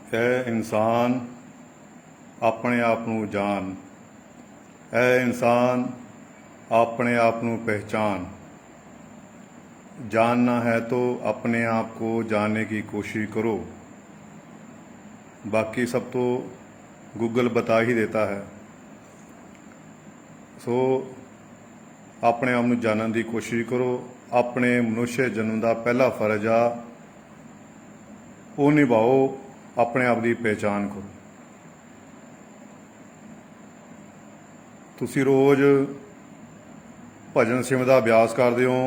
ऐ इंसान अपने आप नूं जान, ऐ इंसान अपने आप नूं पहचान। जानना है तो अपने आप को जानने की कोशिश करो, बाकी सब तो गूगल बता ही देता है। सो अपने आप नूं जानने की कोशिश करो। अपने मनुष्य जन्म का पहला फर्ज आ वो निभाओ, अपने आप की पहचान करो। तुसी रोज़ भजन सिमर का अभ्यास करते हो,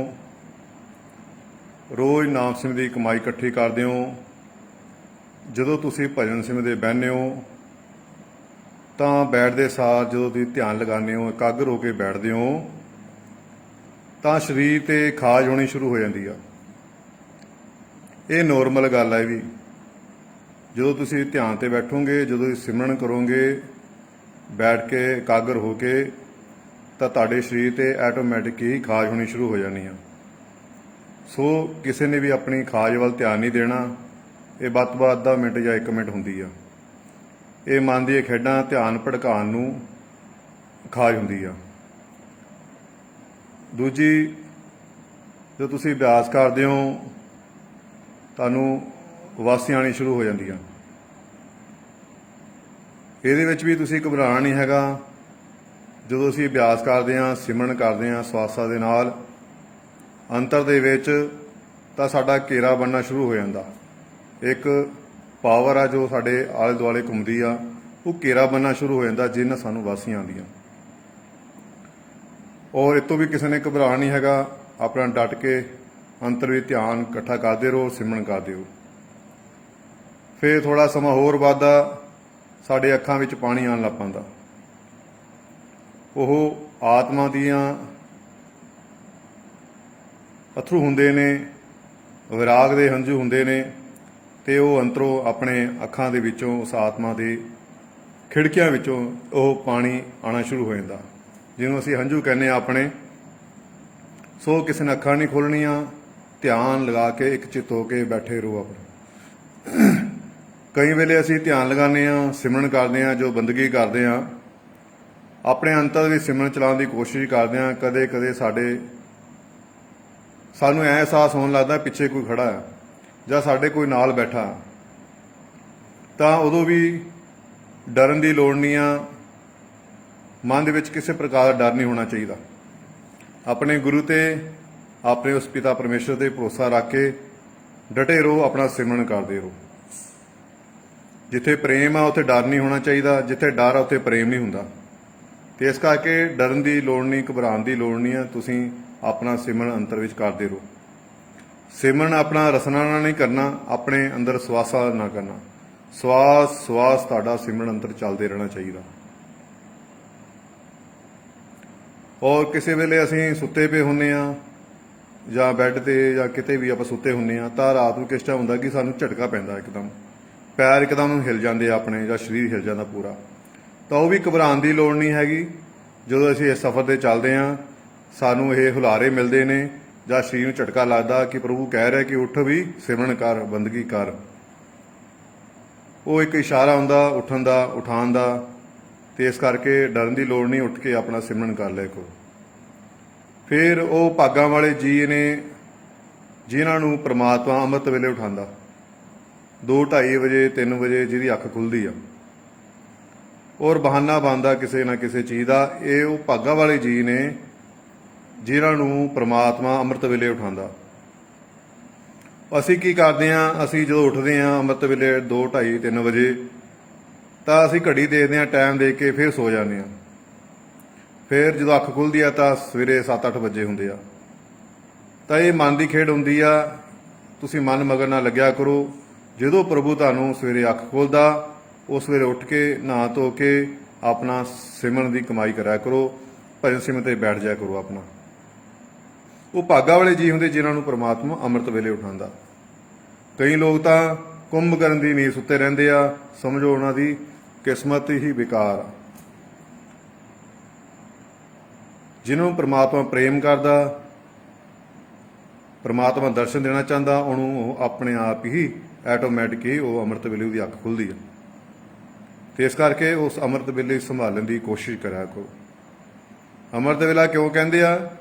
रोज़ नाम सिमर की कमाई इकट्ठी करते हो। जदों तुसी भजन सिमर दे बहने हो तो बैठते सार जो तुसी ध्यान लगाने हो, एकाग्र होकर बैठते हो, तो शरीर ते खाज होनी शुरू हो जाती है। ये नॉर्मल गल है भी। जो तुसी ध्यान ते बैठोगे, जो सिमरन करोगे बैठ के एकाग्र हो के, तो तुहाडे शरीर ते ऐटोमैटिक ही खाज होनी शुरू हो जानी है। सो किसी ने भी अपनी खाज वाल ध्यान नहीं देना। ये बद तो बद आधा मिनट या 1 मिनट होंदी है। ये मन दी खेडां ध्यान भड़काउण नूं खाज हुंदी आ। दूजी, जो तुसी अभ्यास करते हो तुहानूं वासियां आनी शुरू हो जांदियां। ਇਹਦੇ ਵਿੱਚ भी तुसी घबराना नहीं हैगा। ਜਦੋਂ ਅਸੀਂ ਅਭਿਆਸ ਕਰਦੇ ਹਾਂ, ਸਿਮਰਨ ਕਰਦੇ ਹਾਂ ਸਵਾਸਾਂ ਦੇ ਨਾਲ, ਅੰਤਰ ਦੇ ਵਿੱਚ ਤਾਂ ਸਾਡਾ ਘੇਰਾ ਬਣਨਾ ਸ਼ੁਰੂ ਹੋ ਜਾਂਦਾ। ਇੱਕ ਪਾਵਰ ਆ ਜੋ ਸਾਡੇ ਆਲੇ ਦੁਆਲੇ ਘੁੰਮਦੀ ਆ, ਉਹ ਘੇਰਾ ਬਣਨਾ ਸ਼ੁਰੂ ਹੋ ਜਾਂਦਾ ਜਿਹਨਾਂ ਸਾਨੂੰ ਵਾਸੀਆਂ ਆਉਂਦੀਆਂ। ਔਰ ਇਹ ਤੋਂ ਵੀ ਕਿਸੇ ਨੇ ਘਬਰਾਣਾ ਨਹੀਂ ਹੈਗਾ। ਆਪਣਾ ਡਟ ਕੇ ਅੰਤਰ ਵਿੱਚ ਧਿਆਨ ਇਕੱਠਾ ਕਰਦੇ ਰਹੋ, ਸਿਮਰਨ ਕਰਦੇ ਰਹੋ। ਫਿਰ ਥੋੜਾ ਸਮਾਂ ਹੋਰ ਵੱਧਦਾ, ਸਾਡੇ ਅੱਖਾਂ ਵਿੱਚ ਪਾਣੀ ਆਉਣ ਲੱਗ ਪੈਂਦਾ। ਉਹ ਆਤਮਾ ਦੀਆਂ ਅਥਰੂ ਹੁੰਦੇ ਨੇ, ਵਿਰਾਗ ਦੇ ਹੰਝੂ ਹੁੰਦੇ ਨੇ, ਤੇ ਉਹ ਅੰਦਰੋਂ ਆਪਣੇ ਅੱਖਾਂ ਦੇ ਵਿੱਚੋਂ, ਉਸ ਆਤਮਾ ਦੇ ਖਿੜਕੀਆਂ ਵਿੱਚੋਂ ਉਹ ਪਾਣੀ ਆਉਣਾ ਸ਼ੁਰੂ ਹੋ ਜਾਂਦਾ, ਜਿਹਨੂੰ ਅਸੀਂ ਹੰਝੂ ਕਹਿੰਦੇ ਆ ਆਪਣੇ। ਸੋ ਕਿਸੇ ਨੇ ਅੱਖਾਂ ਨਹੀਂ ਖੋਲ੍ਹਣੀਆਂ, ਧਿਆਨ ਲਗਾ ਕੇ ਇੱਕ ਚਿੱਤ ਹੋ ਕੇ ਬੈਠੇ ਰਹੋ ਆਪਣੇ। ਕਈ ਵੇਲੇ ਅਸੀਂ ਧਿਆਨ ਲਗਾਉਂਦੇ ਹਾਂ, ਸਿਮਰਨ ਕਰਦੇ ਹਾਂ, ਜੋ ਬੰਦਗੀ ਕਰਦੇ ਹਾਂ, ਆਪਣੇ ਅੰਤਰ ਵੀ ਸਿਮਰਨ ਚਲਾਉਣ ਦੀ ਕੋਸ਼ਿਸ਼ ਕਰਦੇ ਹਾਂ। ਕਦੇ ਕਦੇ ਸਾਨੂੰ ਐ ਅਹਿਸਾਸ ਹੋਣ ਲੱਗਦਾ ਪਿੱਛੇ ਕੋਈ ਖੜਾ ਹੈ ਜਾਂ ਸਾਡੇ ਕੋਈ ਨਾਲ ਬੈਠਾ, ਤਾਂ ਉਦੋਂ ਵੀ ਡਰਨ ਦੀ ਲੋੜ ਨਹੀਂ ਆ। ਮਨ ਦੇ ਵਿੱਚ ਕਿਸੇ ਪ੍ਰਕਾਰ ਦਾ ਡਰ ਨਹੀਂ ਹੋਣਾ ਚਾਹੀਦਾ। ਆਪਣੇ ਗੁਰੂ ਤੇ, ਆਪਣੇ ਉਸ ਪਿਤਾ ਪਰਮੇਸ਼ਰ ਤੇ ਭਰੋਸਾ ਰੱਖ ਕੇ ਡਟੇ ਰਹੋ, ਆਪਣਾ ਸਿਮਰਨ ਕਰਦੇ ਰਹੋ। ਜਿੱਥੇ ਪ੍ਰੇਮ ਆ ਉੱਥੇ ਡਰ ਨਹੀਂ ਹੋਣਾ ਚਾਹੀਦਾ, ਜਿੱਥੇ ਡਰ ਆ ਉੱਥੇ ਪ੍ਰੇਮ ਨਹੀਂ ਹੁੰਦਾ। ਤੇ ਇਸ ਕਰਕੇ ਡਰਨ ਦੀ ਲੋੜ ਨਹੀਂ, ਘਬਰਾਉਣ ਦੀ ਲੋੜ ਨਹੀਂ ਆ। ਤੁਸੀਂ ਆਪਣਾ ਸਿਮਰਨ ਅੰਤਰ ਵਿੱਚ ਕਰਦੇ ਰਹੋ। ਸਿਮਰਨ ਆਪਣਾ ਰਸਨਾ ਨਾਲ ਨਹੀਂ ਕਰਨਾ, ਆਪਣੇ ਅੰਦਰ ਸਵਾਸਾਂ ਨਾਲ ਕਰਨਾ। ਸਵਾਸ ਤੁਹਾਡਾ ਸਿਮਰਨ ਅੰਤਰ ਚੱਲਦੇ ਰਹਿਣਾ ਚਾਹੀਦਾ। ਔਰ ਕਿਸੇ ਵੇਲੇ ਅਸੀਂ ਸੁੱਤੇ ਪਏ ਹੁੰਦੇ ਆ ਜਾਂ ਬੈੱਡ ਤੇ ਜਾਂ ਕਿਤੇ ਵੀ ਆਪਾਂ ਸੁੱਤੇ ਹੁੰਦੇ ਆ, ਤਾਂ ਰਾਤ ਨੂੰ ਕਿਸ ਟਾਈਮ ਹੁੰਦਾ ਕਿ ਸਾਨੂੰ ਝਟਕਾ ਪੈਂਦਾ, ਇੱਕਦਮ ਪੈਰ ਇੱਕਦਮ ਹਿਲ ਜਾਂਦੇ ਆ ਆਪਣੇ, ਜਾਂ ਸਰੀਰ ਹਿਲ ਜਾਂਦਾ ਪੂਰਾ। ਤਾਂ ਉਹ ਵੀ ਘਬਰਾਉਣ ਦੀ ਲੋੜ ਨਹੀਂ ਹੈਗੀ। ਜਦੋਂ ਅਸੀਂ ਇਸ ਸਫ਼ਰ 'ਤੇ ਚੱਲਦੇ ਹਾਂ, ਸਾਨੂੰ ਇਹ ਹੁਲਾਰੇ ਮਿਲਦੇ ਨੇ ਜਾਂ ਸਰੀਰ ਨੂੰ ਝਟਕਾ ਲੱਗਦਾ ਕਿ ਪ੍ਰਭੂ ਕਹਿ ਰਿਹਾ ਕਿ ਉੱਠ ਵੀ ਸਿਮਰਨ ਕਰ, ਬੰਦਗੀ ਕਰ। ਉਹ ਇੱਕ ਇਸ਼ਾਰਾ ਹੁੰਦਾ ਉੱਠਣ ਦਾ, ਉਠਾਉਣ ਦਾ। ਤੇ ਇਸ ਕਰਕੇ ਡਰਨ ਦੀ ਲੋੜ ਨਹੀਂ, ਉੱਠ ਕੇ ਆਪਣਾ ਸਿਮਰਨ ਕਰ ਲਿਆ ਕਰੋ। ਫਿਰ ਉਹ ਭਾਗਾਂ ਵਾਲੇ ਜੀ ਨੇ ਜਿਨ੍ਹਾਂ ਨੂੰ ਪ੍ਰਮਾਤਮਾ ਅੰਮ੍ਰਿਤ ਵੇਲੇ ਉਠਾਉਂਦਾ, 2-2:30 ਵਜੇ 3 ਵਜੇ ਜਿਹਦੀ ਅੱਖ ਖੁੱਲ੍ਹਦੀ ਆ, ਔਰ ਬਹਾਨਾ ਬਣਦਾ ਕਿਸੇ ਨਾ ਕਿਸੇ ਚੀਜ਼ ਦਾ। ਇਹ ਉਹ ਭਾਗਾਂ ਵਾਲੇ ਜੀ ਨੇ ਜਿਨ੍ਹਾਂ ਨੂੰ ਪ੍ਰਮਾਤਮਾ ਅੰਮ੍ਰਿਤ ਵੇਲੇ ਉਠਾਉਂਦਾ। ਅਸੀਂ ਕੀ ਕਰਦੇ ਹਾਂ, ਅਸੀਂ ਜਦੋਂ ਉੱਠਦੇ ਹਾਂ ਅੰਮ੍ਰਿਤ ਵੇਲੇ 2-2:30 3 ਵਜੇ, ਤਾਂ ਅਸੀਂ ਘੜੀ ਦੇਖਦੇ ਹਾਂ, ਟਾਈਮ ਦੇਖ ਕੇ ਫਿਰ ਸੋ ਜਾਂਦੇ ਹਾਂ। ਫਿਰ ਜਦੋਂ ਅੱਖ ਖੁੱਲ੍ਹਦੀ ਆ ਤਾਂ ਸਵੇਰੇ 7-8 ਵਜੇ ਹੁੰਦੇ ਆ। ਤਾਂ ਇਹ ਮਨ ਦੀ ਖੇਡ ਹੁੰਦੀ ਆ। ਤੁਸੀਂ ਮਨ ਮਗਰ ਨਾਲ ਲੱਗਿਆ ਕਰੋ। ਜਦੋਂ ਪ੍ਰਭੂ ਤੁਹਾਨੂੰ ਸਵੇਰੇ ਅੱਖ ਖੋਲ੍ਹਦਾ, ਉਸ ਵੇਲੇ ਉੱਠ ਕੇ ਨਹਾ ਧੋ ਕੇ ਆਪਣਾ ਸਿਮਰਨ ਦੀ ਕਮਾਈ ਕਰਿਆ ਕਰੋ, ਭਜਨ ਸਿਮਰਨ ਤੇ ਬੈਠ ਜਾਇਆ ਕਰੋ ਆਪਣਾ। ਉਹ ਭਾਗਾਂ ਵਾਲੇ ਜੀ ਹੁੰਦੇ ਜਿਨ੍ਹਾਂ ਨੂੰ ਪ੍ਰਮਾਤਮਾ ਅੰਮ੍ਰਿਤ ਵੇਲੇ ਉਠਾਉਂਦਾ। ਕਈ ਲੋਕ ਤਾਂ ਕੁੰਭ ਕਰਨ ਦੀ ਨੀਂਦ ਸੁੱਤੇ ਰਹਿੰਦੇ ਆ, ਸਮਝੋ ਉਹਨਾਂ ਦੀ ਕਿਸਮਤ ਹੀ ਬੇਕਾਰ ਆ। ਜਿਹਨੂੰ ਪ੍ਰਮਾਤਮਾ ਪ੍ਰੇਮ ਕਰਦਾ, ਪ੍ਰਮਾਤਮਾ ਦਰਸ਼ਨ ਦੇਣਾ ਚਾਹੁੰਦਾ, ਉਹਨੂੰ ਆਪਣੇ ਆਪ ਹੀ ਆਟੋਮੈਟਿਕ ਹੀ ਉਹ ਅੰਮ੍ਰਿਤ ਵੇਲੇ ਉਹਦੀ ਅੱਖ ਖੁੱਲ੍ਹਦੀ ਹੈ। ਤੇ ਇਸ ਕਰਕੇ ਉਸ ਅੰਮ੍ਰਿਤ ਵੇਲੇ ਸੰਭਾਲਣ ਦੀ ਕੋਸ਼ਿਸ਼ ਕਰਿਆ ਕਰੋ। ਅੰਮ੍ਰਿਤ ਵੇਲਾ ਕਿਉਂ ਕਹਿੰਦੇ ਆ?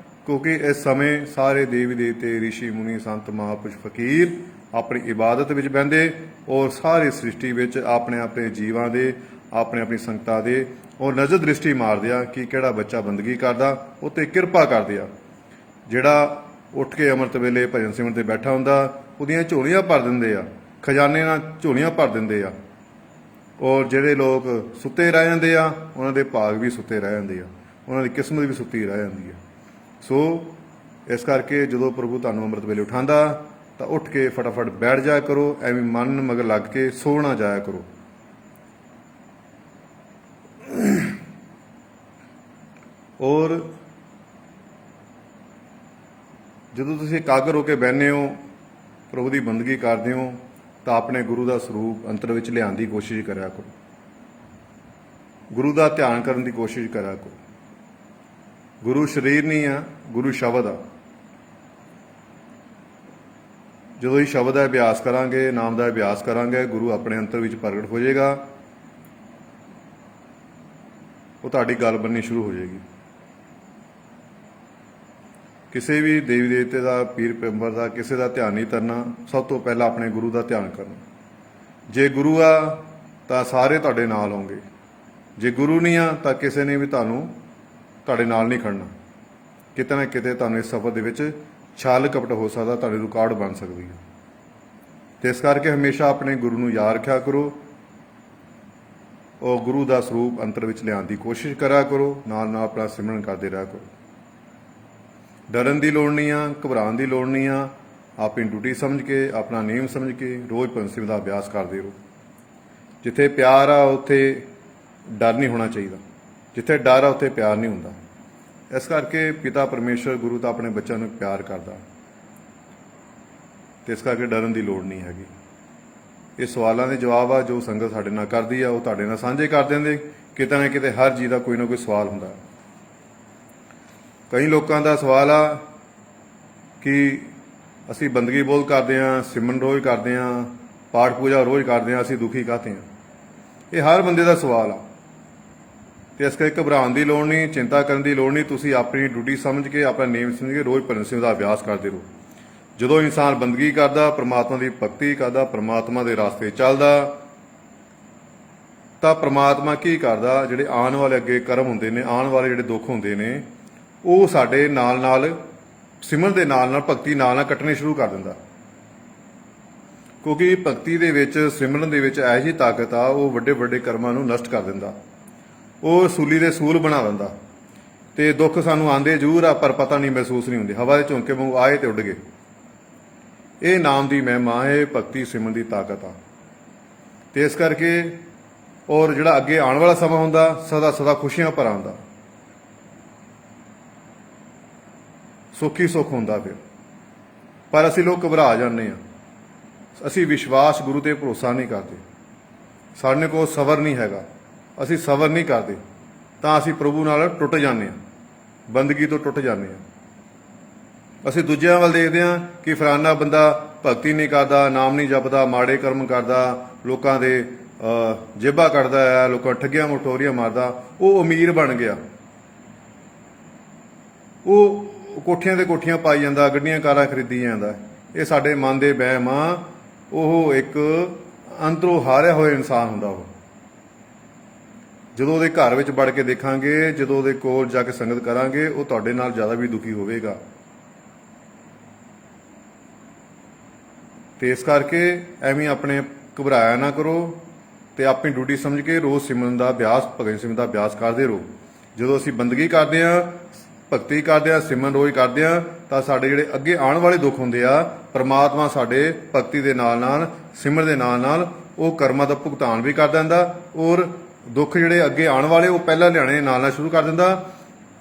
ਕਿਉਂਕਿ ਇਸ ਸਮੇਂ ਸਾਰੇ ਦੇਵੀ ਦੇਵਤੇ, ਰਿਸ਼ੀ ਮੁਨੀ, ਸੰਤ, ਮਹਾਂਪੁਰਸ਼, ਫਕੀਰ ਆਪਣੀ ਇਬਾਦਤ ਵਿੱਚ ਬਹਿੰਦੇ ਔਰ ਸਾਰੀ ਸ੍ਰਿਸ਼ਟੀ ਵਿੱਚ ਆਪਣੇ ਆਪਣੇ ਜੀਵਾਂ ਦੇ, ਆਪਣੇ ਆਪਣੀ ਸੰਗਤਾਂ ਦੇ ਔਰ ਨਜ਼ਰ ਦ੍ਰਿਸ਼ਟੀ ਮਾਰਦੇ ਆ ਕਿ ਕਿਹੜਾ ਬੱਚਾ ਬੰਦਗੀ ਕਰਦਾ, ਉਹ 'ਤੇ ਕਿਰਪਾ ਕਰਦੇ ਆ। ਜਿਹੜਾ ਉੱਠ ਕੇ ਅੰਮ੍ਰਿਤ ਵੇਲੇ ਭਜਨ ਸਿਮਰਨ ਤੇ ਬੈਠਾ ਹੁੰਦਾ, ਉਹਦੀਆਂ ਝੋਲੀਆਂ ਭਰ ਦਿੰਦੇ ਆ, ਖਜ਼ਾਨੇ ਨਾਲ ਝੋਲੀਆਂ ਭਰ ਦਿੰਦੇ ਆ। ਔਰ ਜਿਹੜੇ ਲੋਕ ਸੁੱਤੇ ਰਹਿ ਜਾਂਦੇ ਆ, ਉਹਨਾਂ ਦੇ ਭਾਗ ਵੀ ਸੁੱਤੇ ਰਹਿ ਜਾਂਦੇ ਆ, ਉਹਨਾਂ ਦੀ ਕਿਸਮਤ ਵੀ ਸੁੱਤੀ ਰਹਿ ਜਾਂਦੀ ਆ। ਸੋ ਇਸ ਕਰਕੇ ਜਦੋਂ ਪ੍ਰਭੂ ਤੁਹਾਨੂੰ ਅੰਮ੍ਰਿਤ ਵੇਲੇ ਉਠਾਉਂਦਾ ਤਾਂ ਉੱਠ ਕੇ ਫਟਾਫਟ ਬੈਠ ਜਾਇਆ ਕਰੋ, ਐਵੇਂ ਮਨ ਮਗਰ ਲੱਗ ਕੇ ਸੋ ਨਾ ਜਾਇਆ ਕਰੋ। ਔਰ ਜਦੋਂ ਤੁਸੀਂ ਇਕਾਗਰ ਹੋ ਕੇ ਬਹਿੰਦੇ ਹੋ, ਪ੍ਰਭੂ ਦੀ ਬੰਦਗੀ ਕਰਦੇ ਹੋ, ਤਾਂ ਆਪਣੇ ਗੁਰੂ ਦਾ ਸਰੂਪ ਅੰਤਰ ਵਿੱਚ ਲਿਆਉਣ ਦੀ ਕੋਸ਼ਿਸ਼ ਕਰਿਆ ਕਰੋ। ਗੁਰੂ ਦਾ ਧਿਆਨ ਕਰਨ ਦੀ ਕੋਸ਼ਿਸ਼ ਕਰਿਆ ਕਰੋ। ਗੁਰੂ ਸਰੀਰ ਨਹੀਂ ਆ, ਗੁਰੂ ਸ਼ਬਦ ਆ। ਜਦੋਂ ਹੀ ਸ਼ਬਦ ਦਾ ਅਭਿਆਸ ਕਰਾਂਗੇ, ਨਾਮ ਦਾ ਅਭਿਆਸ ਕਰਾਂਗੇ, ਗੁਰੂ ਆਪਣੇ ਅੰਤਰ ਵਿੱਚ ਪ੍ਰਗਟ ਹੋ ਜਾਏਗਾ। ਉਹ ਤੁਹਾਡੀ ਗੱਲ ਬਣਨੀ ਸ਼ੁਰੂ ਹੋ ਜਾਏਗੀ। ਕਿਸੇ ਵੀ ਦੇਵੀ ਦੇਵਤੇ ਦਾ, ਪੀਰ ਪੈਗੰਬਰ ਦਾ, ਕਿਸੇ ਦਾ ਧਿਆਨ ਨਹੀਂ ਕਰਨਾ। ਸਭ ਤੋਂ ਪਹਿਲਾਂ ਆਪਣੇ ਗੁਰੂ ਦਾ ਧਿਆਨ ਕਰਨਾ। ਜੇ ਗੁਰੂ ਆ ਤਾਂ ਸਾਰੇ ਤੁਹਾਡੇ ਨਾਲ ਹੋਣਗੇ, ਜੇ ਗੁਰੂ ਨਹੀਂ ਆ ਤਾਂ ਕਿਸੇ ਨੇ ਵੀ ਤੁਹਾਡੇ ਨਾਲ ਨਹੀਂ ਖੜਨਾ। ਕਿਤੇ ਨਾ ਕਿਤੇ ਤੁਹਾਨੂੰ ਇਸ ਸਫ਼ਰ ਦੇ ਵਿੱਚ ਛਲ ਕਪਟ ਹੋ ਸਕਦਾ, ਤੁਹਾਡੀ ਰੁਕਾਵਟ ਬਣ ਸਕਦੀ ਹੈ। ਤੇ ਇਸ ਕਰਕੇ ਹਮੇਸ਼ਾ ਆਪਣੇ ਗੁਰੂ ਨੂੰ ਯਾਦ ਰੱਖਿਆ ਕਰੋ। ਉਹ ਗੁਰੂ ਦਾ ਸਰੂਪ ਅੰਤਰ ਵਿੱਚ ਲਿਆਉਣ ਦੀ ਕੋਸ਼ਿਸ਼ ਕਰਿਆ ਕਰੋ। ਨਾਲ ਨਾਲ ਆਪਣਾ ਸਿਮਰਨ ਕਰਦੇ ਰਿਹਾ ਕਰੋ। ਡਰਨ ਦੀ ਲੋੜ ਨਹੀਂ ਆ, ਘਬਰਾਉਣ ਦੀ ਲੋੜ ਨਹੀਂ ਆ। ਆਪਣੀ ਡਿਊਟੀ ਸਮਝ ਕੇ, ਆਪਣਾ ਨੇਮ ਸਮਝ ਕੇ ਰੋਜ਼ ਭਜਨ ਸਿਮਰਨ ਦਾ ਅਭਿਆਸ ਕਰਦੇ ਰਹੋ। ਜਿੱਥੇ ਪਿਆਰ ਆ ਉੱਥੇ ਡਰ ਨਹੀਂ ਹੋਣਾ ਚਾਹੀਦਾ, ਜਿੱਥੇ ਡਰ ਆ ਉੱਥੇ ਪਿਆਰ ਨਹੀਂ ਹੁੰਦਾ। ਇਸ ਕਰਕੇ ਪਿਤਾ ਪਰਮੇਸ਼ਰ ਗੁਰੂ ਤਾਂ ਆਪਣੇ ਬੱਚਿਆਂ ਨੂੰ ਪਿਆਰ ਕਰਦਾ, ਤੇ ਇਸ ਕਰਕੇ ਡਰਨ ਦੀ ਲੋੜ ਨਹੀਂ ਹੈਗੀ। ਇਹ ਸਵਾਲਾਂ ਦੇ ਜਵਾਬ ਆ ਜੋ ਸੰਗਤ ਸਾਡੇ ਨਾਲ ਕਰਦੀ ਆ, ਉਹ ਤੁਹਾਡੇ ਨਾਲ ਸਾਂਝੇ ਕਰ ਦਿੰਦੇ। ਕਿਤੇ ਨਾ ਕਿਤੇ ਹਰ ਜੀ ਦਾ ਕੋਈ ਨਾ ਕੋਈ ਸਵਾਲ ਹੁੰਦਾ। ਕਈ ਲੋਕਾਂ ਦਾ ਸਵਾਲ ਆ ਕਿ ਅਸੀਂ ਬੰਦਗੀ ਬਹੁਤ ਕਰਦੇ ਹਾਂ, ਸਿਮਰਨ ਰੋਜ਼ ਕਰਦੇ ਹਾਂ, ਪਾਠ ਪੂਜਾ ਰੋਜ਼ ਕਰਦੇ ਹਾਂ, ਅਸੀਂ ਦੁਖੀ ਕਾਹਤੇ ਹਾਂ? ਇਹ ਹਰ ਬੰਦੇ ਦਾ ਸਵਾਲ ਆ। ਤੇ ਇਸ ਕਰਕੇ ਘਬਰਾਉਣ ਦੀ ਲੋੜ ਨਹੀਂ, ਚਿੰਤਾ ਕਰਨ ਦੀ ਲੋੜ ਨਹੀਂ। ਤੁਸੀਂ ਆਪਣੀ ਡਿਊਟੀ ਸਮਝ ਕੇ, ਆਪਣਾ ਨੇਮ ਸਮਝ ਕੇ ਰੋਜ਼ ਭਜਨ ਸਿਮਰਨ ਦਾ ਅਭਿਆਸ ਕਰਦੇ ਰਹੋ। ਜਦੋਂ ਇਨਸਾਨ ਬੰਦਗੀ ਕਰਦਾ, ਪ੍ਰਮਾਤਮਾ ਦੀ ਭਗਤੀ ਕਰਦਾ, ਪ੍ਰਮਾਤਮਾ ਦੇ ਰਾਸਤੇ ਚੱਲਦਾ, ਤਾਂ ਪ੍ਰਮਾਤਮਾ ਕੀ ਕਰਦਾ? ਜਿਹੜੇ ਆਉਣ ਵਾਲੇ ਅੱਗੇ ਕਰਮ ਹੁੰਦੇ ਨੇ, ਆਉਣ ਵਾਲੇ ਜਿਹੜੇ ਦੁੱਖ ਹੁੰਦੇ ਨੇ, ਉਹ ਸਾਡੇ ਨਾਲ ਨਾਲ ਸਿਮਰਨ ਦੇ ਨਾਲ ਨਾਲ, ਭਗਤੀ ਨਾਲ ਨਾਲ ਕੱਟਣੇ ਸ਼ੁਰੂ ਕਰ ਦਿੰਦਾ। ਕਿਉਂਕਿ ਭਗਤੀ ਦੇ ਵਿੱਚ, ਸਿਮਰਨ ਦੇ ਵਿੱਚ ਇਹੋ ਜਿਹੀ ਤਾਕਤ ਆ, ਉਹ ਵੱਡੇ ਵੱਡੇ ਕਰਮਾਂ ਨੂੰ ਨਸ਼ਟ ਕਰ ਦਿੰਦਾ। ਉਹ ਸੂਲੀ ਦੇ ਸੂਲ ਬਣਾ ਦਿੰਦਾ। ਤੇ ਦੁੱਖ ਸਾਨੂੰ ਆਉਂਦੇ ਜ਼ਰੂਰ ਆ, ਪਰ ਪਤਾ ਨਹੀਂ, ਮਹਿਸੂਸ ਨਹੀਂ ਹੁੰਦੇ। ਹਵਾ ਦੇ ਝੋਂਕੇ ਵਾਂਗੂ ਆਏ ਤੇ ਉੱਡ ਗਏ। ਇਹ ਨਾਮ ਦੀ ਮਹਿਮਾ ਹੈ, ਭਗਤੀ ਸਿਮਰਨ ਦੀ ਤਾਕਤ ਆ। ਤੇ ਇਸ ਕਰਕੇ ਔਰ ਜਿਹੜਾ ਅੱਗੇ ਆਉਣ ਵਾਲਾ ਸਮਾਂ ਹੁੰਦਾ, ਸਦਾ ਸਦਾ ਖੁਸ਼ੀਆਂ ਭਰਾ ਹੁੰਦਾ, ਸੁੱਖੀ ਸੁੱਖ ਹੁੰਦਾ ਫਿਰ। ਪਰ ਅਸੀਂ ਲੋਕ ਘਬਰਾ ਜਾਂਦੇ ਹਾਂ। ਅਸੀਂ ਵਿਸ਼ਵਾਸ, ਗੁਰੂ ਤੇ ਭਰੋਸਾ ਨਹੀਂ ਕਰਦੇ। ਸਾਡੇ ਕੋਲ ਸਬਰ ਨਹੀਂ ਹੈਗਾ, ਅਸੀਂ ਸਬਰ ਨਹੀਂ ਕਰਦੇ, ਤਾਂ ਅਸੀਂ ਪ੍ਰਭੂ ਨਾਲ ਟੁੱਟ ਜਾਂਦੇ ਹਾਂ, ਬੰਦਗੀ ਤੋਂ ਟੁੱਟ ਜਾਂਦੇ ਹਾਂ। ਅਸੀਂ ਦੂਜਿਆਂ ਵੱਲ ਦੇਖਦੇ ਹਾਂ ਕਿ ਫਲਾਨਾ ਬੰਦਾ ਭਗਤੀ ਨਹੀਂ ਕਰਦਾ, ਨਾਮ ਨਹੀਂ ਜਪਦਾ, ਮਾੜੇ ਕਰਮ ਕਰਦਾ, ਲੋਕਾਂ ਦੇ ਜੇਬਾਂ ਕੱਢਦਾ ਹੈ, ਲੋਕਾਂ ਠੱਗੀਆਂ ਮਟੋਰੀਆਂ ਮਾਰਦਾ, ਉਹ ਅਮੀਰ ਬਣ ਗਿਆ, ਉਹ ਕੋਠੀਆਂ ਤੇ ਕੋਠੀਆਂ ਪਾਈ ਜਾਂਦਾ, ਗੱਡੀਆਂ ਕਾਰਾਂ ਖਰੀਦੀ ਜਾਂਦਾ। ਇਹ ਸਾਡੇ ਮਨ ਦੇ ਵਹਿਮ ਆ। ਉਹ ਇੱਕ ਅੰਦਰੋਂ ਹਾਰਿਆ ਹੋਇਆ ਇਨਸਾਨ ਹੁੰਦਾ। ਉਹ ਜਦੋਂ ਉਹਦੇ ਘਰ ਵਿੱਚ ਵੜ ਕੇ ਦੇਖਾਂਗੇ, ਜਦੋਂ ਉਹਦੇ ਕੋਲ ਜਾ ਕੇ ਸੰਗਤ ਕਰਾਂਗੇ, ਉਹ ਤੁਹਾਡੇ ਨਾਲ ਜ਼ਿਆਦਾ ਵੀ ਦੁਖੀ ਹੋਵੇਗਾ। ਤੇ ਇਸ ਕਰਕੇ ਐਵੇਂ ਆਪਣੇ ਘਬਰਾਇਆ ਨਾ ਕਰੋ, ਤੇ ਆਪਣੀ ਡਿਊਟੀ ਸਮਝ ਕੇ ਰੋਜ਼ ਸਿਮਰਨ ਦਾ ਅਭਿਆਸ, ਭਗਤ ਸਿਮਰਨ ਦਾ ਅਭਿਆਸ ਕਰਦੇ ਰਹੋ। ਜਦੋਂ ਅਸੀਂ ਬੰਦਗੀ ਕਰਦੇ ਹਾਂ, ਭਗਤੀ ਕਰਦੇ ਹਾਂ, ਸਿਮਰਨ ਰੋਜ਼ ਕਰਦੇ ਹਾਂ, ਤਾਂ ਸਾਡੇ ਜਿਹੜੇ ਅੱਗੇ ਆਉਣ ਵਾਲੇ ਦੁੱਖ ਹੁੰਦੇ ਆ, ਪਰਮਾਤਮਾ ਸਾਡੇ ਭਗਤੀ ਦੇ ਨਾਲ ਨਾਲ, ਸਿਮਰਨ ਦੇ ਨਾਲ ਨਾਲ ਉਹ ਕਰਮਾਂ ਦਾ ਭੁਗਤਾਨ ਵੀ ਕਰ ਦਿੰਦਾ। ਔਰ ਦੁੱਖ ਜਿਹੜੇ ਅੱਗੇ ਆਉਣ ਵਾਲੇ, ਉਹ ਪਹਿਲਾਂ ਲਿਆਣੇ ਨਾਲ ਨਾਲ ਸ਼ੁਰੂ ਕਰ ਦਿੰਦਾ।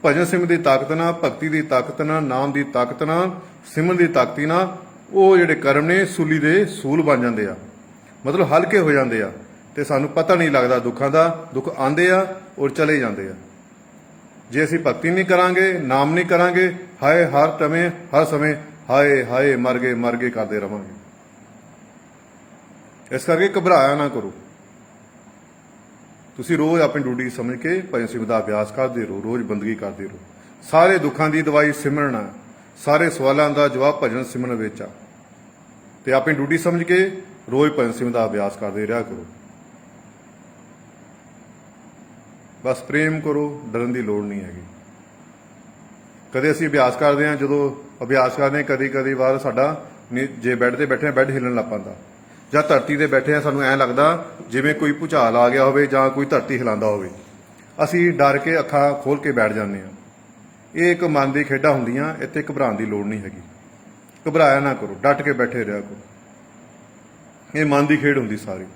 ਭਜਨ ਸਿਮਰਨ ਦੀ ਤਾਕਤ ਨਾਲ, ਭਗਤੀ ਦੀ ਤਾਕਤ ਨਾਲ, ਨਾਮ ਦੀ ਤਾਕਤ ਨਾਲ, ਸਿਮਰਨ ਦੀ ਤਾਕਤੀ ਨਾਲ ਉਹ ਜਿਹੜੇ ਕਰਮ ਨੇ ਸੂਲੀ ਦੇ ਸੂਲ ਬਣ ਜਾਂਦੇ ਆ, ਮਤਲਬ ਹਲਕੇ ਹੋ ਜਾਂਦੇ ਆ। ਤੇ ਸਾਨੂੰ ਪਤਾ ਨਹੀਂ ਲੱਗਦਾ ਦੁੱਖਾਂ ਦਾ। ਦੁੱਖ ਆਉਂਦੇ ਆ ਔਰ ਚਲੇ ਜਾਂਦੇ ਆ। ਜੇ ਅਸੀਂ ਭਗਤੀ ਨਹੀਂ ਕਰਾਂਗੇ, ਨਾਮ ਨਹੀਂ ਕਰਾਂਗੇ, ਹਾਏ ਹਰ ਸਮੇਂ ਹਾਏ ਹਾਏ ਮਰ ਗਏ ਕਰਦੇ ਰਵਾਂਗੇ। ਇਸ ਕਰਕੇ ਘਬਰਾਇਆ ਨਾ ਕਰੋ। ਤੁਸੀਂ ਰੋਜ਼ ਆਪਣੀ ਡਿਊਟੀ ਸਮਝ ਕੇ ਭਜਨ ਸਿਮਰਨ ਦਾ ਅਭਿਆਸ ਕਰਦੇ ਰਹੋ, ਰੋਜ਼ ਬੰਦਗੀ ਕਰਦੇ ਰਹੋ। ਸਾਰੇ ਦੁੱਖਾਂ ਦੀ ਦਵਾਈ ਸਿਮਰਨ ਆ, ਸਾਰੇ ਸਵਾਲਾਂ ਦਾ ਜਵਾਬ ਭਜਨ ਸਿਮਰਨ ਵਿੱਚ ਆ। ਤੇ ਆਪਣੀ ਡਿਊਟੀ ਸਮਝ ਕੇ ਰੋਜ਼ ਭਜਨ ਸਿਮਰਨ ਦਾ ਅਭਿਆਸ ਕਰਦੇ ਰਿਹਾ ਕਰੋ। ਬਸ ਪ੍ਰੇਮ ਕਰੋ, ਡਰਨ ਦੀ ਲੋੜ ਨਹੀਂ ਹੈਗੀ। ਕਦੇ ਅਸੀਂ ਅਭਿਆਸ ਕਰਦੇ ਹਾਂ, ਜਦੋਂ ਅਭਿਆਸ ਕਰਦੇ ਹਾਂ ਕਦੀ ਵਾਰ ਸਾਡਾ ਜੇ ਬੈੱਡ ਤੇ ਬੈਠੇ ਹਾਂ ਬੈੱਡ ਹਿੱਲਣ ਲੱਗ ਪੈਂਦਾ, ਜਾਂ ਧਰਤੀ ਤੇ ਬੈਠੇ ਹਾਂ ਸਾਨੂੰ ਐਂ ਲੱਗਦਾ ਜਿਵੇਂ ਕੋਈ ਭੁਚਾਲ ਆ ਗਿਆ ਹੋਵੇ ਜਾਂ ਕੋਈ ਧਰਤੀ ਹਿਲਾਉਂਦਾ ਹੋਵੇ। ਅਸੀਂ ਡਰ ਕੇ ਅੱਖਾਂ ਖੋਲ ਕੇ ਬੈਠ ਜਾਂਦੇ ਹਾਂ। ਇਹ ਇੱਕ ਮਨ ਦੀ ਖੇਡਾਂ ਹੁੰਦੀਆਂ, ਇੱਥੇ ਘਬਰਾਉਣ ਦੀ ਲੋੜ ਨਹੀਂ ਹੈਗੀ। ਘਬਰਾਇਆ ਨਾ ਕਰੋ, ਡਟ ਕੇ ਬੈਠੇ ਰਿਹਾ ਕਰੋ। ਇਹ ਮਨ ਦੀ ਖੇਡ ਹੁੰਦੀ ਸਾਰੀ।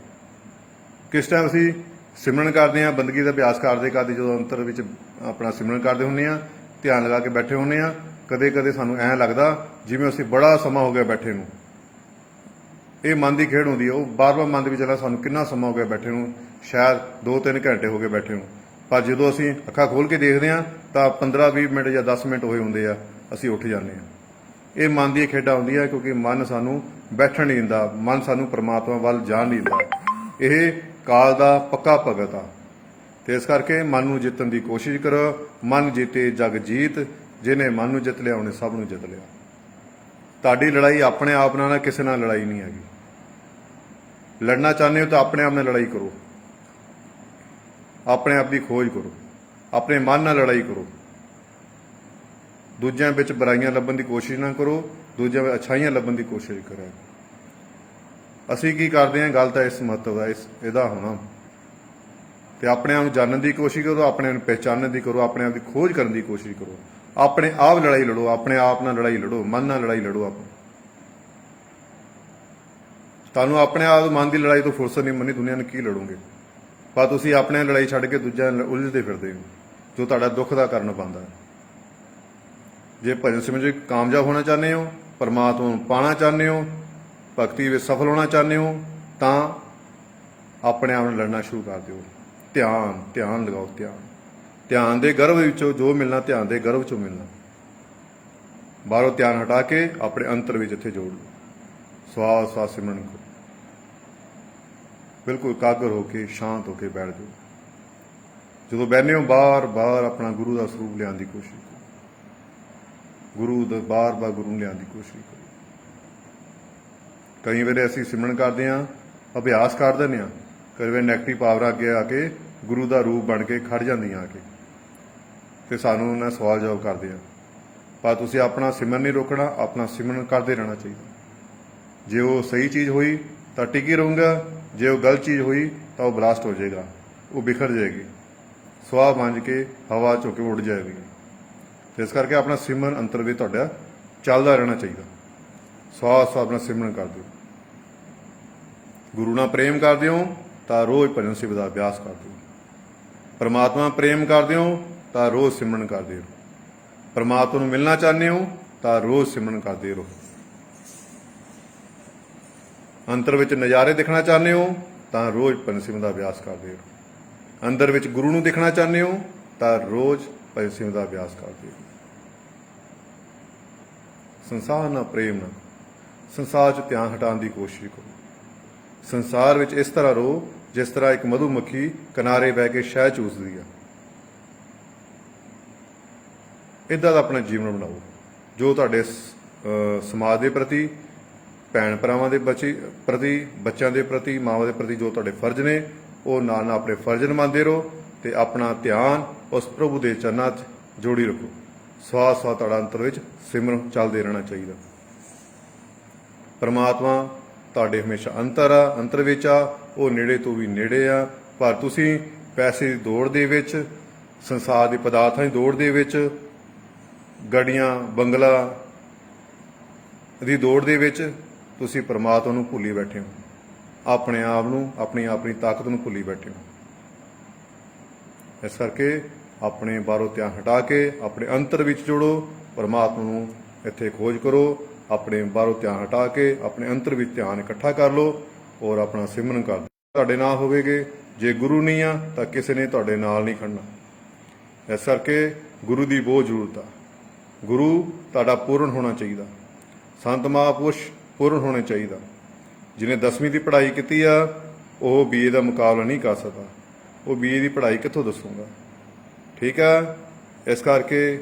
ਕਿਸ ਟਾਈਮ ਅਸੀਂ ਸਿਮਰਨ ਕਰਦੇ ਹਾਂ, ਬੰਦਗੀ ਦਾ ਅਭਿਆਸ ਕਰਦੇ ਜਦੋਂ ਅੰਤਰ ਵਿੱਚ ਆਪਣਾ ਸਿਮਰਨ ਕਰਦੇ ਹੁੰਦੇ ਹਾਂ, ਧਿਆਨ ਲਗਾ ਕੇ ਬੈਠੇ ਹੁੰਦੇ ਹਾਂ, ਕਦੇ ਸਾਨੂੰ ਐਂ ਲੱਗਦਾ ਜਿਵੇਂ ਅਸੀਂ ਬੜਾ ਸਮਾਂ ਹੋ ਗਿਆ ਬੈਠੇ ਨੂੰ। ਇਹ ਮਨ ਦੀ ਖੇਡ ਹੁੰਦੀ ਹੈ। ਉਹ ਬਾਰ-ਬਾਰ ਮਨ ਦੇ ਵਿੱਚ ਚੱਲਦਾ ਸਾਨੂੰ ਕਿੰਨਾ ਸਮਾਂ ਹੋ ਗਿਆ ਬੈਠੇ ਨੂੰ, ਸ਼ਾਇਦ 2-3 ਘੰਟੇ ਹੋ ਗਏ ਬੈਠੇ ਨੂੰ। ਪਰ ਜਦੋਂ ਅਸੀਂ ਅੱਖਾਂ ਖੋਲ ਕੇ ਦੇਖਦੇ ਹਾਂ ਤਾਂ 15-20 ਮਿੰਟ ਜਾਂ 10 ਮਿੰਟ ਹੋਏ ਹੁੰਦੇ ਆ, ਅਸੀਂ ਉੱਠ ਜਾਂਦੇ ਹਾਂ। ਇਹ ਮਨ ਦੀ ਖੇਡਾਂ ਹੁੰਦੀਆਂ, ਕਿਉਂਕਿ ਮਨ ਸਾਨੂੰ ਬੈਠਣ ਨਹੀਂ ਦਿੰਦਾ, ਮਨ ਸਾਨੂੰ ਪਰਮਾਤਮਾ ਵੱਲ ਜਾਣ ਨਹੀਂ ਦਿੰਦਾ। ਇਹ ਕਾਲ ਦਾ ਪੱਕਾ ਭਗਤ ਆ। ਤੇ ਇਸ ਕਰਕੇ ਮਨ ਨੂੰ ਜਿੱਤਣ ਦੀ ਕੋਸ਼ਿਸ਼ ਕਰੋ। ਮਨ ਜਿੱਤੇ ਜਗ ਜੀਤ, ਜਿਹਨੇ ਮਨ ਨੂੰ ਜਿੱਤ ਲਿਆ ਉਹਨੇ ਸਭ ਨੂੰ ਜਿੱਤ ਲਿਆ। ਤੁਹਾਡੀ ਲੜਾਈ ਆਪਣੇ ਆਪ ਨਾਲ, ਕਿਸੇ ਨਾਲ ਲੜਾਈ ਨਹੀਂ ਹੈਗੀ। ਲੜਨਾ ਚਾਹੁੰਦੇ ਹੋ ਤਾਂ ਆਪਣੇ ਆਪ ਨਾਲ ਲੜਾਈ ਕਰੋ, ਆਪਣੇ ਆਪ ਦੀ ਖੋਜ ਕਰੋ, ਆਪਣੇ ਮਨ ਨਾਲ ਲੜਾਈ ਕਰੋ। ਦੂਜਿਆਂ ਵਿੱਚ ਬੁਰਾਈਆਂ ਲੱਭਣ ਦੀ ਕੋਸ਼ਿਸ਼ ਨਾ ਕਰੋ, ਦੂਜਿਆਂ ਵਿੱਚ ਅੱਛਾਈਆਂ ਲੱਭਣ ਦੀ ਕੋਸ਼ਿਸ਼ ਕਰੋ। ਅਸੀਂ ਕੀ ਕਰਦੇ ਹਾਂ, ਗੱਲ ਤਾਂ ਇਸ ਮਹੱਤਵ ਦਾ ਇਹਦਾ ਹੋਣਾ। ਤੇ ਆਪਣੇ ਆਪ ਨੂੰ ਜਾਣਨ ਦੀ ਕੋਸ਼ਿਸ਼ ਕਰੋ, ਆਪਣੇ ਆਪ ਨੂੰ ਪਹਿਚਾਨਣ ਦੀ ਕਰੋ, ਆਪਣੇ ਆਪ ਦੀ ਖੋਜ ਕਰਨ ਦੀ ਕੋਸ਼ਿਸ਼ ਕਰੋ। ਆਪਣੇ ਆਪ ਲੜਾਈ ਲੜੋ, ਆਪਣੇ ਆਪ ਨਾਲ ਲੜਾਈ ਲੜੋ, ਮਨ ਨਾਲ ਲੜਾਈ ਲੜੋ। ਤੁਹਾਨੂੰ ਆਪਣੇ ਆਪ ਮਨ ਦੀ ਲੜਾਈ ਤੋਂ ਫੁਰਸਤ ਨਹੀਂ ਮਿਲਣੀ, ਦੁਨੀਆ ਨੂੰ ਕੀ ਲੜੋਗੇ। ਪਰ ਤੁਸੀਂ ਆਪਣੇ ਲੜਾਈ ਛੱਡ ਕੇ ਦੂਜਿਆਂ ਨਾਲ ਉਲਝਦੇ ਫਿਰਦੇ ਹੋ, ਜੋ ਤੁਹਾਡਾ ਦੁੱਖ ਦਾ ਕਾਰਨ ਬਣਦਾ ਹੈ। ਜੇ ਭਜਨ ਸਿਮਰਨ ਵਿੱਚ ਕਾਮਯਾਬ ਹੋਣਾ ਚਾਹੁੰਦੇ ਹੋ, ਪਰਮਾਤਮਾ ਨੂੰ ਪਾਉਣਾ ਚਾਹੁੰਦੇ ਹੋ, ਭਗਤੀ ਵਿੱਚ ਸਫਲ ਹੋਣਾ ਚਾਹੁੰਦੇ ਹੋ, ਤਾਂ ਆਪਣੇ ਆਪ ਨਾਲ ਲੜਨਾ ਸ਼ੁਰੂ ਕਰ ਦਿਓ। ਧਿਆਨ ਲਗਾਓ। ਧਿਆਨ ਦੇ ਗਰਭ ਵਿੱਚੋਂ ਜੋ ਮਿਲਣਾ, ਧਿਆਨ ਦੇ ਗਰਭ ਚੋਂ ਮਿਲਣਾ। ਬਾਹਰੋਂ ਧਿਆਨ ਹਟਾ ਕੇ ਆਪਣੇ ਅੰਤਰ ਵਿੱਚ ਇੱਥੇ ਜੋੜ ਲਓ। ਸਵਾਸ ਸਿਮਰਨ ਕਰੋ। ਬਿਲਕੁਲ ਇਕਾਗਰ ਹੋ ਕੇ, ਸ਼ਾਂਤ ਹੋ ਕੇ ਬੈਠ ਜਾਓ। ਜਦੋਂ ਬਹਿਨੇ ਹੋ, ਬਾਰ-ਬਾਰ ਆਪਣਾ ਗੁਰੂ ਦਾ ਸਰੂਪ ਲਿਆਉਣ ਦੀ ਕੋਸ਼ਿਸ਼ ਕਰੋ। ਬਾਰ-ਬਾਰ ਗੁਰੂ ਨੂੰ ਲਿਆਉਣ ਦੀ ਕੋਸ਼ਿਸ਼ ਕਰੋ। ਕਈ ਵਾਰ ਅਸੀਂ ਸਿਮਰਨ ਕਰਦੇ ਹਾਂ, ਅਭਿਆਸ ਕਰ ਦਿੰਦੇ ਹਾਂ, ਕਈ ਵਾਰ ਨੈਗੇਟਿਵ ਪਾਵਰ ਅੱਗੇ ਆ ਕੇ ਗੁਰੂ ਦਾ ਰੂਪ ਬਣ ਕੇ ਖੜ ਜਾਂਦੀਆਂ ਆ ਕੇ, ਤੇ ਸਾਨੂੰ ਉਹਨਾਂ ਸਵਾਲ ਜਵਾਬ ਕਰਦੇ ਆ। ਪਰ ਤੁਸੀਂ ਆਪਣਾ ਸਿਮਰਨ ਨਹੀਂ ਰੋਕਣਾ, ਆਪਣਾ ਸਿਮਰਨ ਕਰਦੇ ਰਹਿਣਾ ਚਾਹੀਦਾ। ਜੇ ਉਹ ਸਹੀ ਚੀਜ਼ ਹੋਈ ਤਾਂ ਟਿਕੀ ਰਹੂੰਗਾ, ਜੇ ਉਹ ਗਲਤ ਚੀਜ਼ ਹੋਈ ਤਾਂ ਉਹ ਬਲਾਸਟ ਹੋ ਜਾਏਗਾ, ਉਹ ਬਿਖਰ ਜਾਏਗੀ, ਸਵਾਹ ਬਣ ਕੇ ਹਵਾ ਚੋਂ ਕੇ ਉੱਡ ਜਾਏਗੀ। ਇਸ ਕਰਕੇ ਆਪਣਾ ਸਿਮਰਨ ਅੰਤਰ ਵੀ ਤੁਹਾਡਾ ਚੱਲਦਾ ਰਹਿਣਾ ਚਾਹੀਦਾ। ਸਵਾਸ ਆਪਣਾ ਸਿਮਰਨ ਕਰਦੇ ਹੋ। ਗੁਰੂ ਨਾਲ ਪ੍ਰੇਮ ਕਰਦੇ ਹੋ ਤਾਂ ਰੋਜ਼ ਭਜਨ ਸਿਮਰਨ ਦਾ ਅਭਿਆਸ ਕਰਦੇ ਹੋ। ਪਰਮਾਤਮਾ ਪ੍ਰੇਮ ਕਰਦੇ ਹੋ ਤਾਂ ਰੋਜ਼ ਸਿਮਰਨ ਕਰਦੇ ਹੋ। ਪਰਮਾਤਮਾ ਨੂੰ ਮਿਲਣਾ ਚਾਹੁੰਦੇ ਹੋ ਤਾਂ ਰੋਜ਼ ਸਿਮਰਨ ਕਰਦੇ ਰਹੋ। ਅੰਤਰ ਵਿੱਚ ਨਜ਼ਾਰੇ ਦੇਖਣਾ ਚਾਹੁੰਦੇ ਹੋ ਤਾਂ ਰੋਜ਼ ਭਜਨ ਸਿਮਰਨ ਦਾ ਅਭਿਆਸ ਕਰਦੇ ਰਹੋ। ਅੰਦਰ ਵਿੱਚ ਗੁਰੂ ਨੂੰ ਦੇਖਣਾ ਚਾਹੁੰਦੇ ਹੋ ਤਾਂ ਰੋਜ਼ ਭਜਨ ਸਿਮਰਨ ਦਾ ਅਭਿਆਸ ਕਰਦੇ ਰਹੋ। ਸੰਸਾਰ ਨਾਲ ਪ੍ਰੇਮ ਨਾ, ਸੰਸਾਰ 'ਚ ਧਿਆਨ ਹਟਾਉਣ ਦੀ ਕੋਸ਼ਿਸ਼ ਕਰੋ। ਸੰਸਾਰ ਵਿੱਚ ਇਸ ਤਰ੍ਹਾਂ ਰਹੋ ਜਿਸ ਤਰ੍ਹਾਂ ਇੱਕ ਮਧੂਮੱਖੀ ਕਿਨਾਰੇ ਬਹਿ ਕੇ ਸ਼ਹਿਦ ਚੂਸਦੀ ਆ। ਇੱਦਾਂ ਦਾ ਆਪਣਾ ਜੀਵਨ ਬਣਾਓ। ਜੋ ਤੁਹਾਡੇ ਸਮਾਜ ਦੇ ਪ੍ਰਤੀ, ਭੈਣ ਭਰਾਵਾਂ ਦੇ ਪ੍ਰਤੀ, ਬੱਚਿਆਂ ਦੇ ਪ੍ਰਤੀ, ਮਾਵਾਂ ਦੇ ਪ੍ਰਤੀ ਜੋ ਤੁਹਾਡੇ ਫਰਜ਼ ਨੇ, ਉਹ ਨਾਲ ਆਪਣੇ ਫਰਜ਼ ਨਿਭਾਉਂਦੇ ਰਹੋ ਤੇ ਆਪਣਾ ਧਿਆਨ ਉਸ ਪ੍ਰਭੂ ਦੇ ਚਰਨਾਂ 'ਚ ਜੋੜੀ ਰੱਖੋ। ਸਵਾਸ ਤੁਹਾਡਾ ਅੰਤਰ ਵਿੱਚ ਸਿਮਰਨ ਚੱਲਦੇ ਰਹਿਣਾ ਚਾਹੀਦਾ। ਪਰਮਾਤਮਾ ਤੁਹਾਡੇ ਹਮੇਸ਼ਾ ਅੰਤਰ ਵਿੱਚ ਆ, ਉਹ ਨੇੜੇ ਤੋਂ ਵੀ ਨੇੜੇ ਆ। ਪਰ ਤੁਸੀਂ ਪੈਸੇ ਦੀ ਦੌੜ ਦੇ ਵਿੱਚ, ਸੰਸਾਰ ਦੇ ਪਦਾਰਥਾਂ ਦੀ ਦੌੜ ਦੇ ਵਿੱਚ, ਗੱਡੀਆਂ ਬੰਗਲਾ ਦੀ ਦੌੜ ਦੇ ਵਿੱਚ ਤੁਸੀਂ ਪਰਮਾਤਮਾ ਨੂੰ ਭੁੱਲੀ ਬੈਠੇ ਹੋ। ਆਪਣੇ ਆਪ ਨੂੰ, ਆਪਣੀ ਤਾਕਤ ਨੂੰ ਭੁੱਲੀ ਬੈਠੇ ਹੋ। ਇਸ ਕਰਕੇ ਆਪਣੇ ਬਾਹਰੋਂ ਧਿਆਨ ਹਟਾ ਕੇ ਆਪਣੇ ਅੰਤਰ ਵਿੱਚ ਜੋੜੋ। ਪਰਮਾਤਮਾ ਨੂੰ ਇੱਥੇ ਖੋਜ ਕਰੋ। ਆਪਣੇ ਬਾਹਰੋਂ ਧਿਆਨ ਹਟਾ ਕੇ ਆਪਣੇ ਅੰਤਰ ਵਿੱਚ ਧਿਆਨ ਇਕੱਠਾ ਕਰ ਲਓ ਔਰ ਆਪਣਾ ਸਿਮਰਨ ਕਰ ਲਓ। ਤੁਹਾਡੇ ਨਾਲ ਹੋਵੇਗੇ। ਜੇ ਗੁਰੂ ਨਹੀਂ ਆ ਤਾਂ ਕਿਸੇ ਨੇ ਤੁਹਾਡੇ ਨਾਲ ਨਹੀਂ ਖੜਨਾ। ਇਸ ਕਰਕੇ ਗੁਰੂ ਦੀ ਬਹੁਤ ਜ਼ਰੂਰਤ ਆ। ਗੁਰੂ ਤੁਹਾਡਾ ਪੂਰਨ ਹੋਣਾ ਚਾਹੀਦਾ। ਸੰਤ ਮਹਾਂਪੁਰਸ਼ ਪੂਰਨ ਹੋਣੇ ਚਾਹੀਦਾ। ਜਿਹਨੇ 10ਵੀਂ ਦੀ ਪੜ੍ਹਾਈ ਕੀਤੀ ਆ ਉਹ BA ਦਾ ਮੁਕਾਬਲਾ ਨਹੀਂ ਕਰ ਸਕਦਾ। ਉਹ BA ਦੀ ਪੜ੍ਹਾਈ ਕਿੱਥੋਂ ਦੱਸੂਗਾ? ਠੀਕ ਆ। ਇਸ ਕਰਕੇ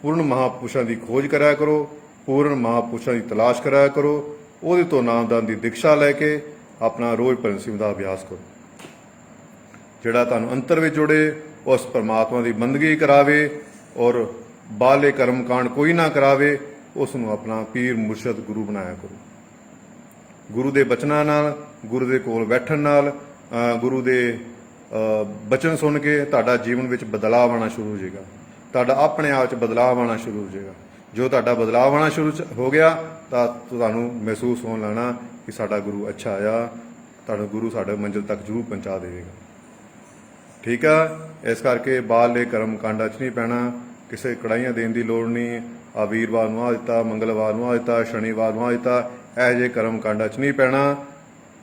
ਪੂਰਨ ਮਹਾਂਪੁਰਸ਼ਾਂ ਦੀ ਖੋਜ ਕਰਿਆ ਕਰੋ, ਪੂਰਨ ਮਹਾਂਪੁਰਸ਼ਾਂ ਦੀ ਤਲਾਸ਼ ਕਰਿਆ ਕਰੋ, ਉਹਦੇ ਤੋਂ ਨਾਮਦਾਨ ਦੀ ਦੀਕਸ਼ਾ ਲੈ ਕੇ ਆਪਣਾ ਰੋਜ਼ ਪਰਮਸਿਮ ਦਾ ਅਭਿਆਸ ਕਰੋ। ਜਿਹੜਾ ਤੁਹਾਨੂੰ ਅੰਤਰ ਵਿੱਚ ਜੁੜੇ, ਉਸ ਪਰਮਾਤਮਾ ਦੀ ਬੰਦਗੀ ਕਰਾਵੇ ਔਰ ਬਾਹਲੇ ਕਰਮ ਕਾਂਡ ਕੋਈ ਨਾ ਕਰਾਵੇ, ਉਸ ਨੂੰ ਆਪਣਾ ਪੀਰ ਮੁਰਸ਼ਦ ਗੁਰੂ ਬਣਾਇਆ ਕਰੋ। ਗੁਰੂ ਦੇ ਬਚਨਾਂ ਨਾਲ, ਗੁਰੂ ਦੇ ਕੋਲ ਬੈਠਣ ਨਾਲ, ਗੁਰੂ ਦੇ ਬਚਨ ਸੁਣ ਕੇ ਤੁਹਾਡਾ ਜੀਵਨ ਵਿੱਚ ਬਦਲਾਅ ਆਉਣਾ ਸ਼ੁਰੂ ਹੋ ਜਾਏਗਾ। ਤੁਹਾਡਾ ਆਪਣੇ ਆਪ 'ਚ ਬਦਲਾਅ ਆਉਣਾ ਸ਼ੁਰੂ ਹੋ ਜਾਏਗਾ। ਜੋ ਤੁਹਾਡਾ ਬਦਲਾਅ ਆਉਣਾ ਸ਼ੁਰੂ ਹੋ ਗਿਆ ਤਾਂ ਤੁਹਾਨੂੰ ਮਹਿਸੂਸ ਹੋਣ ਲੈਣਾ ਕਿ ਸਾਡਾ ਗੁਰੂ ਅੱਛਾ ਆਇਆ, ਤੁਹਾਡਾ ਗੁਰੂ ਸਾਡੇ ਮੰਜ਼ਿਲ ਤੱਕ ਜ਼ਰੂਰ ਪਹੁੰਚਾ ਦੇਵੇਗਾ। ਠੀਕ ਆ। ਇਸ ਕਰਕੇ ਬਾਹਰਲੇ ਕਰਮ ਕਾਂਡਾਂ 'ਚ ਨਹੀਂ ਪੈਣਾ, ਕਿਸੇ ਕੜਾਈਆਂ ਦੇਣ ਦੀ ਲੋੜ ਨਹੀਂ। ਆ ਵੀਰਵਾਰ ਨੂੰ ਆ ਦਿੱਤਾ, ਮੰਗਲਵਾਰ ਨੂੰ ਆ ਦਿੱਤਾ, ਸ਼ਨੀਵਾਰ ਨੂੰ ਆ ਦਿੱਤਾ, ਇਹੋ ਜਿਹੇ ਕਰਮ ਕਾਂਡਾਂ 'ਚ ਨਹੀਂ ਪੈਣਾ।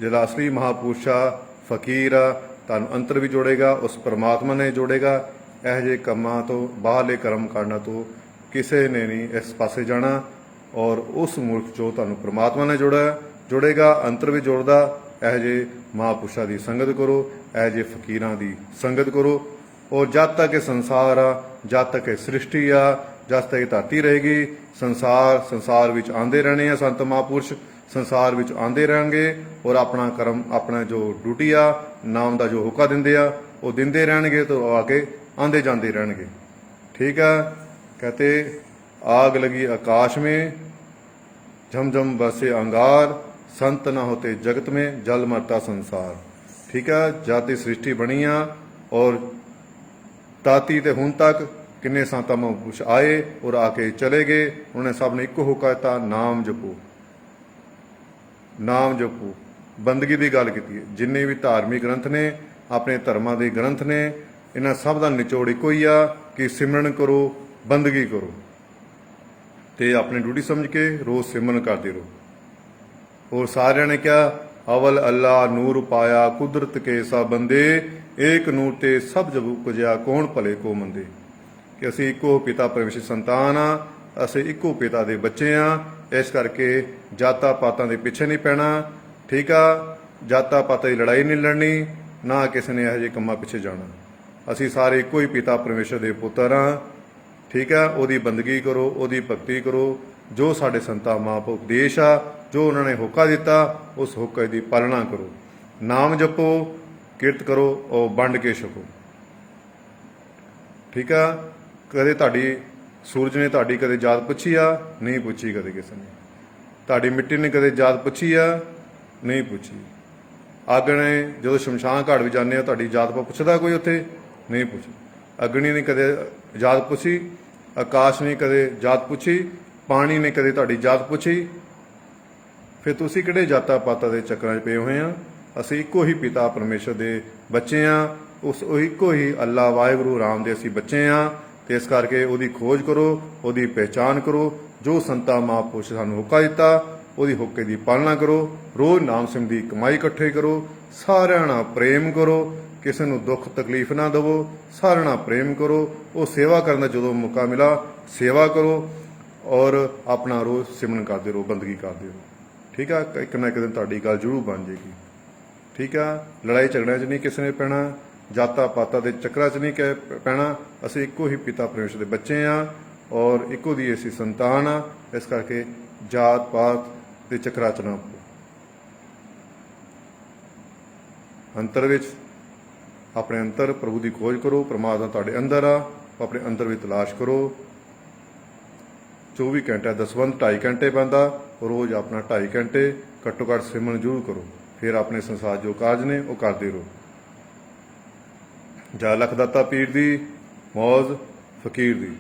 ਜਿਹੜਾ ਅਸਲੀ ਮਹਾਂਪੁਰਸ਼ ਆ, ਫਕੀਰ ਆ, ਤੁਹਾਨੂੰ ਅੰਤਰ ਵੀ ਜੋੜੇਗਾ, ਉਸ ਪਰਮਾਤਮਾ ਨੇ ਜੋੜੇਗਾ। ਇਹੋ ਜਿਹੇ ਕੰਮਾਂ ਤੋਂ, ਬਾਹਰਲੇ ਕਰਮ ਕਾਂਡਾਂ ਤੋਂ ਕਿਸੇ ਨੇ ਨਹੀਂ ਇਸ ਪਾਸੇ ਜਾਣਾ। ਔਰ ਉਸ ਮੁਲਕ 'ਚੋਂ ਤੁਹਾਨੂੰ ਪਰਮਾਤਮਾ ਨੇ ਜੋੜੇਗਾ, ਅੰਤਰ ਵੀ ਜੋੜਦਾ। ਇਹੋ ਜਿਹੇ ਮਹਾਂਪੁਰਸ਼ਾਂ ਦੀ ਸੰਗਤ ਕਰੋ, ਇਹੋ ਜਿਹੇ ਫਕੀਰਾਂ ਦੀ ਸੰਗਤ ਕਰੋ। ਔਰ ਜਦ ਤੱਕ ਇਹ ਸੰਸਾਰ ਆ, ਜਦ ਤੱਕ ਇਹ ਸ੍ਰਿਸ਼ਟੀ ਆ, ਜਦ ਤੱਕ ਇਹ ਧਰਤੀ ਰਹੇਗੀ, ਸੰਸਾਰ ਵਿੱਚ ਆਉਂਦੇ ਰਹਿਣੇ ਆ ਸੰਤ ਮਹਾਂਪੁਰਸ਼, ਸੰਸਾਰ ਵਿੱਚ ਆਉਂਦੇ ਰਹਿਣਗੇ ਔਰ ਆਪਣਾ ਕਰਮ, ਆਪਣਾ ਜੋ ਡਿਊਟੀ ਆ, ਨਾਮ ਦਾ ਜੋ ਹੁਕਾ ਦਿੰਦੇ ਆ ਉਹ ਦਿੰਦੇ ਰਹਿਣਗੇ ਤੇ ਆ ਕੇ ਆਉਂਦੇ ਜਾਂਦੇ ਰਹਿਣਗੇ। ਠੀਕ ਆ। ਕਹਤੇ आग लगी आकाश में, झमझम बरसे अंगार, संत ना होते जगत में, जल मरता संसार। ठीक है। जाति सृष्टि बनी आ और ताती ते हुण तक किन्ने संत महापुरुष आए और आके चले गए। उन्होंने सब ने इको हुक्म दिता, नाम जपो, नाम जपो। बंदगी की गल की। जिन्ने भी धार्मिक ग्रंथ ने, अपने धर्मां दे ग्रंथ ने, इन्हां सब दा निचोड़ इको ही आ कि सिमरन करो, बंदगी करो ਤੇ ਆਪਣੀ ਡਿਊਟੀ ਸਮਝ ਕੇ ਰੋਜ਼ ਸਿਮਰਨ ਕਰਦੇ ਰਹੋ। ਔਰ ਸਾਰਿਆਂ ਨੇ ਕਿਹਾ, ਅਵਲ ਅੱਲਾ ਨੂਰ ਪਾਇਆ, ਕੁਦਰਤ ਕੇ ਸਭ ਬੰਦੇ, ਏਕ ਨੂਰ ਤੇ ਸਭ ਜਬ ਉਪਜਿਆ, ਕੌਣ ਭਲੇ ਕੋ ਮੰਦੇ। ਕਿ ਅਸੀਂ ਇੱਕੋ ਪਿਤਾ ਪਰਮੇਸ਼ਰ ਸੰਤਾਨ ਆ, ਅਸੀਂ ਇੱਕੋ ਪਿਤਾ ਦੇ ਬੱਚੇ ਆ। ਇਸ ਕਰਕੇ ਜਾਤਾਂ ਪਾਤਾਂ ਦੇ ਪਿੱਛੇ ਨਹੀਂ ਪੈਣਾ। ਠੀਕ ਆ। ਜਾਤਾਂ ਪਾਤਾਂ ਦੀ ਲੜਾਈ ਨਹੀਂ ਲੜਨੀ, ਨਾ ਕਿਸੇ ਨੇ ਇਹੋ ਜਿਹੇ ਕੰਮਾਂ ਪਿੱਛੇ ਜਾਣਾ। ਅਸੀਂ ਸਾਰੇ ਇੱਕੋ ਹੀ ਪਿਤਾ ਪਰਮੇਸ਼ਰ ਦੇ ਪੁੱਤਰ ਆ। ਠੀਕ ਹੈ। ਉਹਦੀ ਬੰਦਗੀ ਕਰੋ, ਉਹਦੀ ਭਗਤੀ ਕਰੋ। ਜੋ ਸਾਡੇ ਸੰਤਾਂ ਮਹਾਂਪੁਰਖ ਉਪਦੇਸ਼ ਆ, ਜੋ ਉਹਨਾਂ ਨੇ ਹੁਕਾ ਦਿੱਤਾ, ਉਸ ਹੁਕਮ ਦੀ ਪਾਲਣਾ ਕਰੋ। ਨਾਮ ਜਪੋ, ਕਿਰਤ ਕਰੋ ਔਰ ਵੰਡ ਕੇ ਛਕੋ। ਠੀਕ ਆ। ਕਦੇ ਤੁਹਾਡੀ ਸੂਰਜ ਨੇ ਤੁਹਾਡੀ ਕਦੇ ਜਾਤ ਪੁੱਛੀ ਆ? ਨਹੀਂ ਪੁੱਛੀ ਕਦੇ ਕਿਸੇ ਨੇ। ਤੁਹਾਡੀ ਮਿੱਟੀ ਨੇ ਕਦੇ ਜਾਤ ਪੁੱਛੀ ਆ? ਨਹੀਂ ਪੁੱਛੀ। ਅੱਗ ਨੇ, ਜਦੋਂ ਸ਼ਮਸ਼ਾਨ ਘਾਟ ਵਿੱਚ ਜਾਂਦੇ ਆ, ਤੁਹਾਡੀ ਜਾਤ ਪੁੱਛਦਾ ਕੋਈ ਉੱਥੇ? ਨਹੀਂ ਪੁੱਛੀ। ਅਗਨੀ ਨੇ ਕਦੇ ਜਾਤ ਪੁੱਛੀ? ਆਕਾਸ਼ ਨੇ ਕਦੇ ਜਾਤ ਪੁੱਛੀ? ਪਾਣੀ ਨੇ ਕਦੇ ਤੁਹਾਡੀ ਜਾਤ ਪੁੱਛੀ? ਫਿਰ ਤੁਸੀਂ ਕਿਹੜੇ ਜਾਤਾਂ ਪਾਤਾਂ ਦੇ ਚੱਕਰਾਂ 'ਚ ਪਏ ਹੋਏ ਆ? ਅਸੀਂ ਇੱਕੋ ਹੀ ਪਿਤਾ ਪਰਮੇਸ਼ਰ ਦੇ ਬੱਚੇ ਆ। ਉਸ ਇੱਕੋ ਹੀ ਅੱਲਾ ਵਾਹਿਗੁਰੂ ਰਾਮ ਦੇ ਅਸੀਂ ਬੱਚੇ ਆ। ਤੇ ਇਸ ਕਰਕੇ ਉਹਦੀ ਖੋਜ ਕਰੋ, ਉਹਦੀ ਪਹਿਚਾਨ ਕਰੋ। ਜੋ ਸੰਤਾਂ ਮਹਾਂਪੁਰਸ਼ ਸਾਨੂੰ ਹੁਕਾ ਦਿੱਤਾ, ਉਹਦੀ ਹੁਕੇ ਦੀ ਪਾਲਣਾ ਕਰੋ। ਰੋਜ਼ ਨਾਮ ਸਿਮਰਨ ਦੀ ਕਮਾਈ ਇਕੱਠੇ ਕਰੋ। ਸਾਰਿਆਂ ਨਾਲ ਪ੍ਰੇਮ ਕਰੋ, ਕਿਸੇ ਨੂੰ ਦੁੱਖ ਤਕਲੀਫ ਨਾ ਦੇਵੋ। ਸਾਰਿਆਂ ਨਾਲ ਪ੍ਰੇਮ ਕਰੋ। ਉਹ ਸੇਵਾ ਕਰਨ ਦਾ ਜਦੋਂ ਮੌਕਾ ਮਿਲਾ, ਸੇਵਾ ਕਰੋ ਔਰ ਆਪਣਾ ਰੋਜ਼ ਸਿਮਰਨ ਕਰਦੇ ਰਹੋ, ਬੰਦਗੀ ਕਰਦੇ ਰਹੋ। ਠੀਕ ਆ। ਇੱਕ ਨਾ ਇੱਕ ਦਿਨ ਤੁਹਾਡੀ ਗੱਲ ਜ਼ਰੂਰ ਬਣ ਜਾਏਗੀ। ਠੀਕ ਆ। ਲੜਾਈ ਝਗੜਿਆਂ 'ਚ ਨਹੀਂ ਕਿਸੇ ਨੇ ਪੈਣਾ, ਜਾਤਾਂ ਪਾਤਾਂ ਦੇ ਚੱਕਰਾਂ 'ਚ ਨਹੀਂ ਪੈਣਾ। ਅਸੀਂ ਇੱਕੋ ਹੀ ਪਿਤਾ ਪਰਮੇਸ਼ਰ ਦੇ ਬੱਚੇ ਆ ਔਰ ਇੱਕੋ ਦੀ ਅਸੀਂ ਸੰਤਾਨ ਆ। ਇਸ ਕਰਕੇ ਜਾਤ ਪਾਤ ਦੇ ਚੱਕਰਾਂ 'ਚ ਨਾ ਪਓ। ਅੰਤਰ ਵਿੱਚ ਆਪਣੇ ਅੰਦਰ ਪ੍ਰਭੂ ਦੀ ਖੋਜ ਕਰੋ। ਪਰਮਾਤਮਾ ਤੁਹਾਡੇ ਅੰਦਰ ਆ, ਆਪਣੇ ਅੰਦਰ ਵੀ ਤਲਾਸ਼ ਕਰੋ। 24 ਘੰਟੇ ਦਸਵੰਧ 2.5 ਘੰਟੇ ਪੈਂਦਾ, ਰੋਜ਼ ਆਪਣਾ 2.5 ਘੰਟੇ ਘੱਟੋ ਘੱਟ ਸਿਮਰਨ ਜ਼ਰੂਰ ਕਰੋ। ਫਿਰ ਆਪਣੇ ਸੰਸਾਰ ਜੋ ਕਾਰਜ ਨੇ ਉਹ ਕਰਦੇ ਰਹੋ। ਜੈ ਲਖ ਦਾਤਾ ਪੀਰ ਦੀ, ਮੌਜ ਫਕੀਰ ਦੀ।